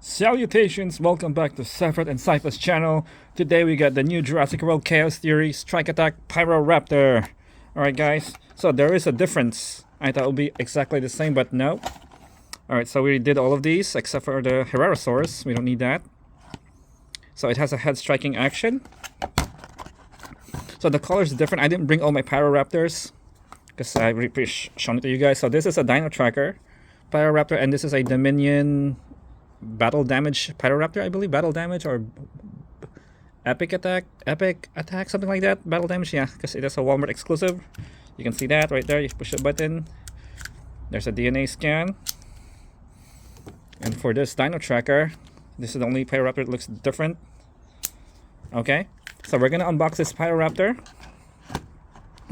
Salutations, welcome back to Sephiroth and Cypher's channel. Today we got the new Jurassic World Chaos Theory Strike Attack PYRORAPTOR. Alright guys, so there is a difference. I thought it would be exactly the same, but no. Alright, so we did all of these except for the Herosaurus. We don't need that. So it has a head striking action. So the color is different. I didn't bring all my PYRORAPTORs because I already shown it to you guys. So this is a Dino Tracker PYRORAPTOR, and this is a Dominion battle damage PYRORAPTOR, I believe. Battle damage or epic attack, something like that. Battle damage, yeah, because it is a Walmart exclusive. You can see that right there. You push the button, there's a DNA scan. And for this Dino Tracker, this is the only PYRORAPTOR that looks different. Okay, so we're gonna unbox this PYRORAPTOR.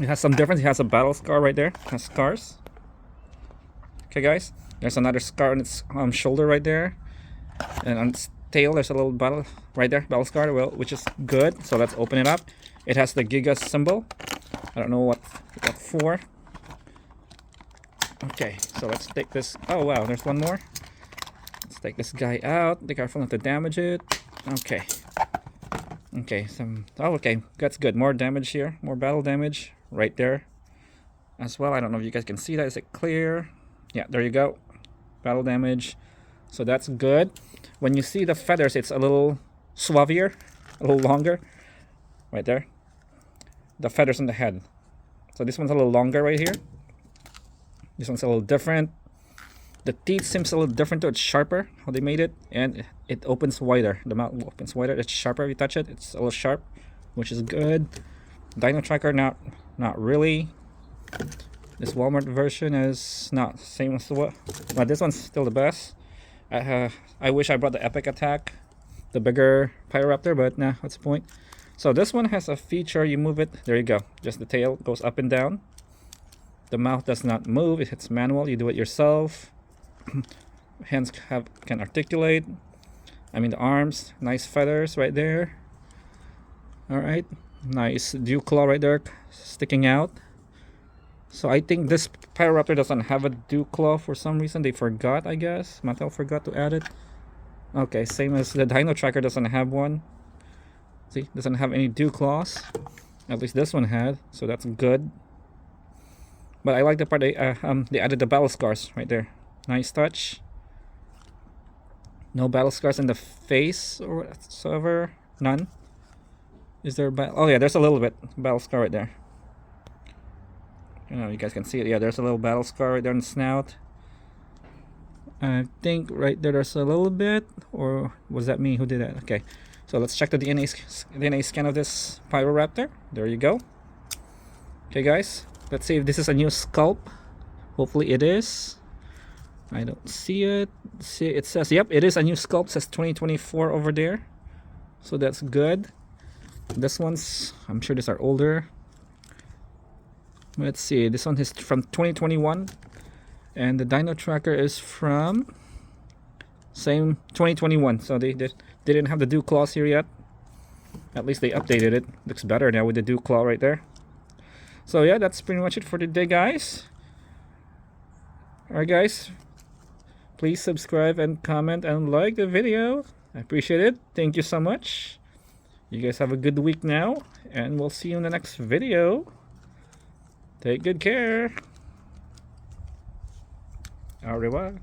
It has some difference. It has a battle scar right there. It has scars. Okay guys, there's another scar on its shoulder right there, and on its tail there's a little battle right there, battle scar, well, which is good. So let's open it up. It has the Giga symbol. I don't know what for. Okay, so let's take this. Oh wow, there's one more. Let's take this guy out. Be careful not to damage it. Okay. Okay, okay, that's good. More damage here, more battle damage right there as well. I don't know if you guys can see that. Is it clear? Yeah, there you go. Battle damage. So that's good. When you see the feathers, it's a little suavier, a little longer. Right there. The feathers on the head. So this one's a little longer right here. This one's a little different. The teeth seems a little different too. It's sharper, how they made it. And it opens wider. The mouth opens wider. It's sharper if you touch it. It's a little sharp, which is good. Dino Tracker, not really. This Walmart version is not same as what, but this one's still the best. I wish I brought the epic attack, the bigger PYRORAPTOR, but nah, what's the point? So this one has a feature. You move it, there you go. Just the tail goes up and down. The mouth does not move. It's manual. You do it yourself. Hands can articulate. I mean the arms, nice feathers right there. All right, nice dew claw right there sticking out. So I think this PYRORAPTOR doesn't have a dew claw for some reason. They forgot, I guess. Mattel forgot to add it. Okay, same as the Dino Tracker doesn't have one. See, doesn't have any dew claws. At least this one had, so that's good. But I like the part they added the battle scars right there. Nice touch. No battle scars in the face or whatsoever. None. Is there oh yeah, there's a little bit battle scar right there. You guys can see it. Yeah, there's a little battle scar right there on the snout. I think right there there's a little bit, or was that me who did that? Okay, so let's check the DNA scan of this PYRORAPTOR. There you go. Okay guys, let's see if this is a new sculpt. Hopefully it is. I don't see it. See, it says, yep, it is a new sculpt. It says 2024 over there, so that's good. This one's, I'm sure these are older. Let's see, this one is from 2021, and the Dino Tracker is from same 2021. So they didn't have the dew claws here yet. At least they updated it. Looks better now with the dew claw right there. So yeah, that's pretty much it for today, guys. Alright guys, please subscribe and comment and like the video. I appreciate it. Thank you so much. You guys have a good week now, and we'll see you in the next video. Take good care. Au revoir.